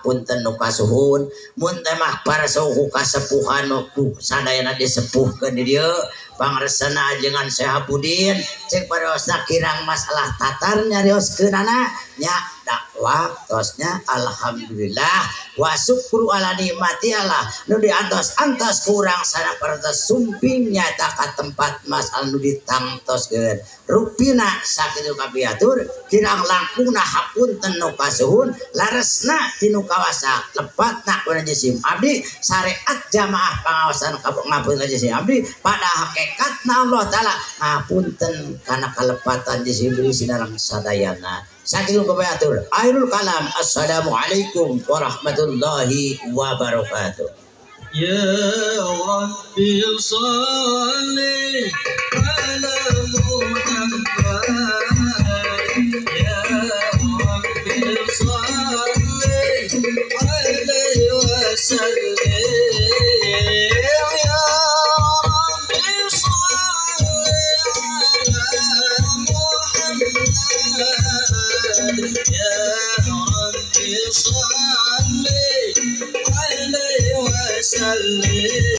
Punten nu kasuhun mun teh mah para suhu kasepuhan ku sadayana disepuhkeun di dieu pangresena ajengan Sehabudin cek pareosna kirang masalah tatar nyarioskeunana nya dakwah tosnya alhamdulillah wa syukru ala nikmati Allah nu diantos-antos kurang sana parantos sumping nyata ka tempat masal nu ditangtoskeun rupina sakitu kapiatur kirang langkungna hapunten nu kasuhun laresna tinu kawasa lepatna kana jisim abdi syariat jamaah pangaosan ngapunten jisim abdi pada hakikatna Allah taala ngapunten kana kalepatan jisim diri sinareng sadayana. Sakitu kapiatur akhirul kalam assalamualaikum warahmatullahi wabarakatuh. Ya Rabbi salli ala Muhammad ya Rabbi salli alaihi wasallim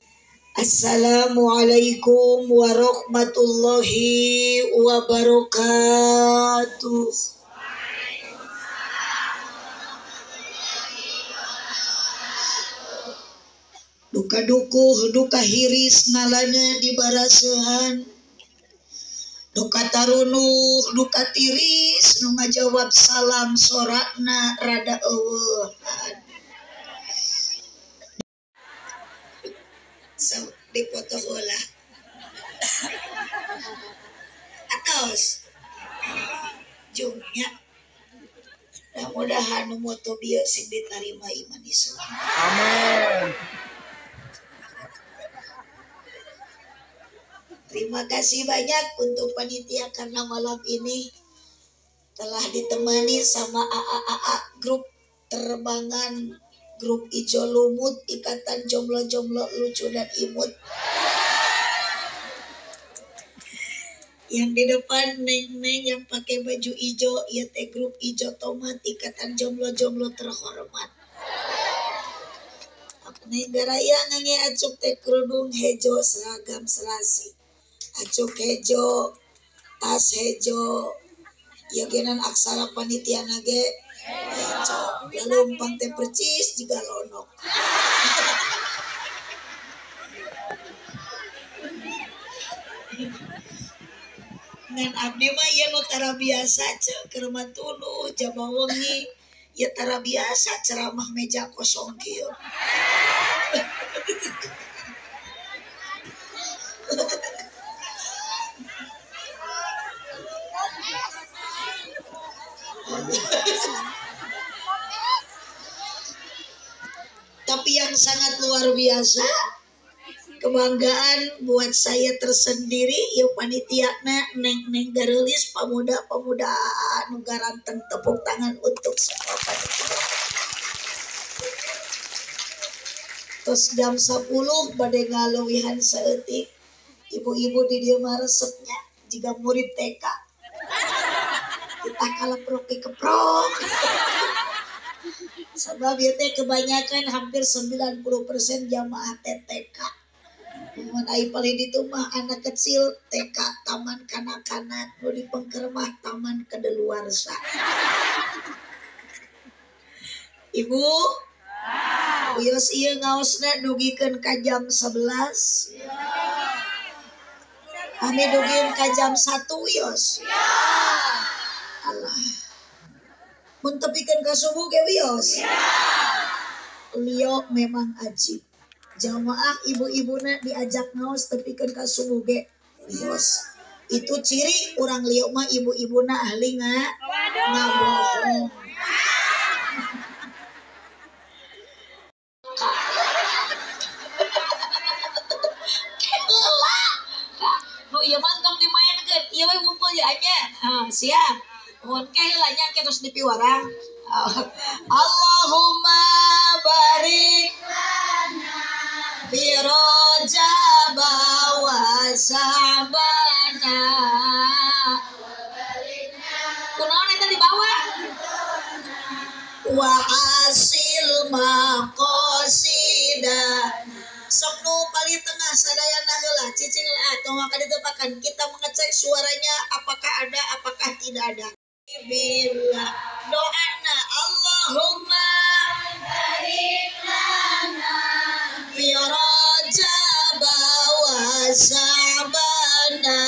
Assalamualaikum warahmatullahi wabarakatuh. Duka dukuh, duka hiris nalana di barasehan. Duka tarunuh, duka tiris nu ngajawab salam sorakna rada eueuhan. So, dipoto heula. Atos. Jumnya. Mudah-mudahan nu moto bieu sing ditarima iman Islam. Amin. Terima kasih banyak untuk panitia karena malam ini telah ditemani sama AA grup terbangan, grup Ijo Lumut, Ikatan Jomblo-Jomblo Lucu dan Imut. Yang di depan Neng-Neng yang pakai baju ijo, ya teh grup Ijo Tomat, Ikatan Jomblo-Jomblo terhormat. Neng garaya ngange acuk teh kerudung hejo seragam serasi. Acuk hejo, tas hejo, yagenan aksara panitia nage hejo. Lalu umpang teh percis juga lonok. Ngan abdi mah ya nu tara biasa cek keur mantulu jaba wengi ya tara biasa ceramah meja kosong kieu. Tapi yang sangat luar biasa, kebanggaan buat saya tersendiri, ya panitiana Neng-Neng Garelis, pemuda-pemuda anu garanten, tepuk tangan untuk semua panitia. Terus jam 10 bade ngalewihan saeutik, ibu-ibu di dieu mah resepnya jika murid TK. Kita kaleprok keprok. Sebab ieu teh kebanyakan hampir 90% jamaah TK. Mun ai paling ditu mah anak kecil TK taman kanak-kanak, nu dipengker mah taman kadaluarsa. Ibu, wios ieu ngaosna dugikeun ka jam 11. Kami dugieun ka jam 1 wios. Allah. Mun tepikeun ka subuh ge wios. Liok memang ajib. Jamaah ibu-ibuna diajak ngaos tepikeun ka subuh ge wios. Itu ciri urang liok mah ibu-ibuna ahli ngabohong. Nu ieu mantong dimaenkeun, ieu we ngumpul ya anya. Siap. Mun kaheula nya terus dipiwarang. Allahumma barik fi Rajab wa Sabana. Kunaon eta di bawah? Wa hasil maqasida. Sok nu paling tengah sadayana heula cicing atuh maka ditepakan kita mengecek suaranya apakah ada apakah tidak ada. Bila doana Allahumma barik lana fi Rajab wa Sabana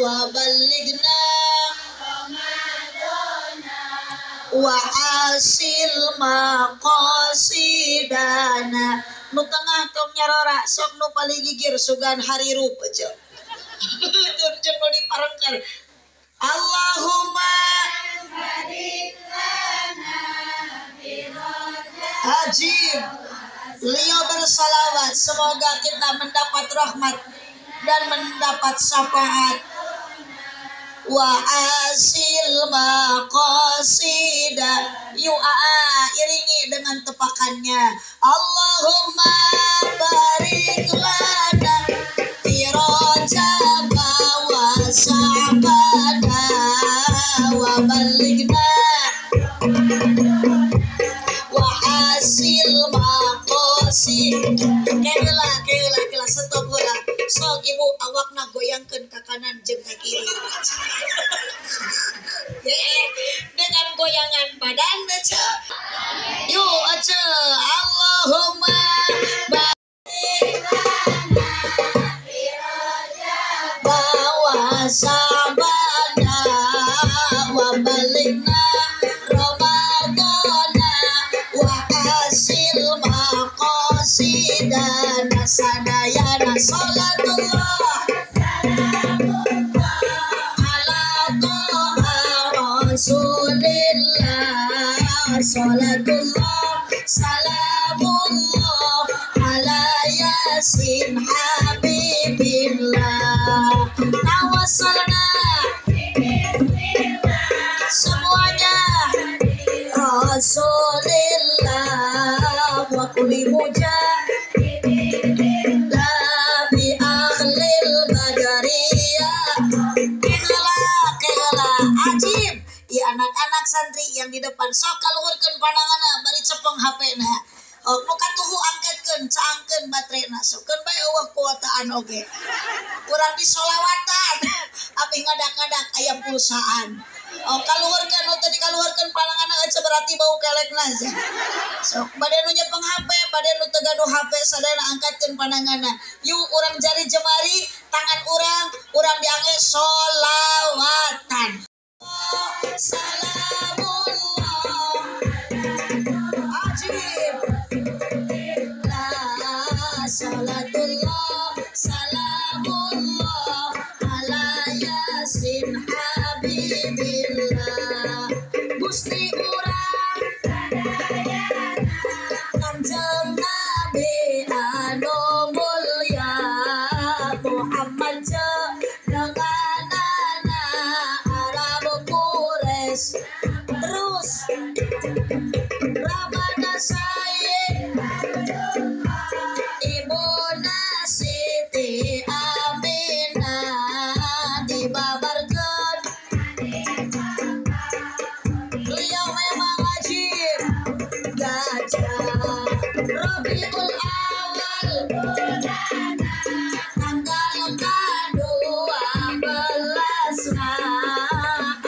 wa ballighna Ramadana wa hasil maqasidana. Nu tengah tong nyarora sok nu paling gigir sugan hari rup aja. Turun nu diparengkeun. Allahumma barik lana fi Rajab. Ajib. Beliau bersalawat semoga kita mendapat rahmat dan mendapat syafaat. Wa asil maqasida. Iringi dengan tepakannya. Allahumma barik lana fi Rajab wa Sabana wa ballighna wa hasil maqasid. Keula pandanganna bari cepeng HP-na. Nu katuhu angkatkeun caangkeun baterena sokeun bae eueuh kuotaan oge. Urang disolawatan abis ngadak-ngadak aya pulsaan. Kaluhurkeun nu teu dikaluhurkeun pandanganna ece berarti bau kelekna. Sok bade nu nyepeng HP, bade nu teu gaduh HP sadayana angkatkeun pandanganna. Yuk urang jari jemari tangan urang diangge solawatan. Salamullah ajib la salatullah salamullah ala yasin habibillah gusti urang kanjeng nabi anu mulya Muhammad jenenganana Arab Quraisy terus Ramana Sayyid Ibuna Siti Aminah dibabarkeun beliau memang ajib gajah Rabiul Awal tanggal ke-12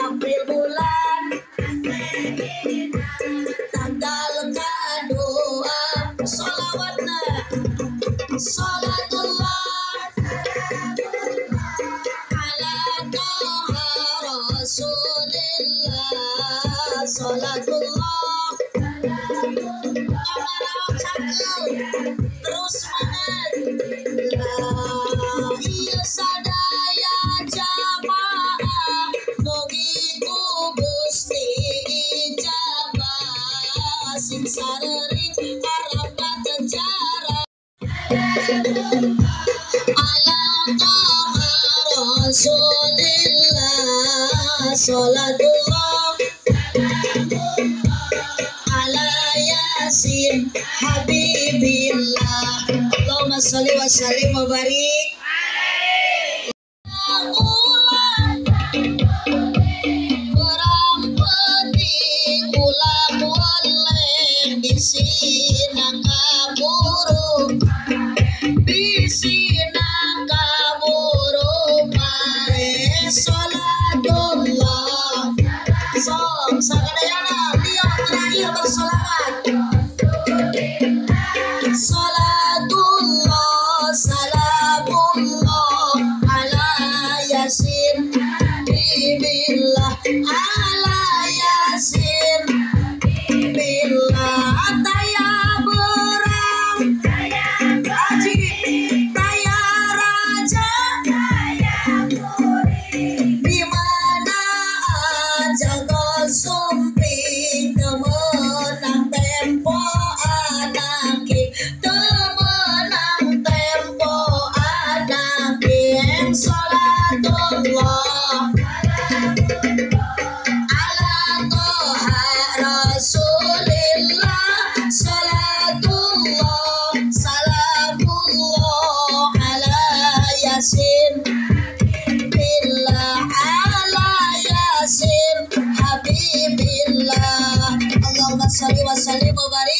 April bulan tanggal ke-2 sholawatna salatullah ala toha rasulillah salatullah kamaraok cakil terus mangan iya sadaya jamaah mugi ku Gusti ijabah sing sarering arep tenjara ala toha rasulillah salatullah ala yasin habibillah Allahumma sholli wa sallim wa barik berang penting ulang waleh bisina kaburu mae salatullah sok sakadayana dia terakhir bersolawat salatullah salamullah ala yasin bibillah ala yasin billah taya berang haji taya raja di mana aja sumping temenang tempo anaki temenang tempo anaki yang salatullah ala toha rasulillah salatullah salamullah ala yasin billah ala yasin habibillah Allahumma sholli wa sallim wa barik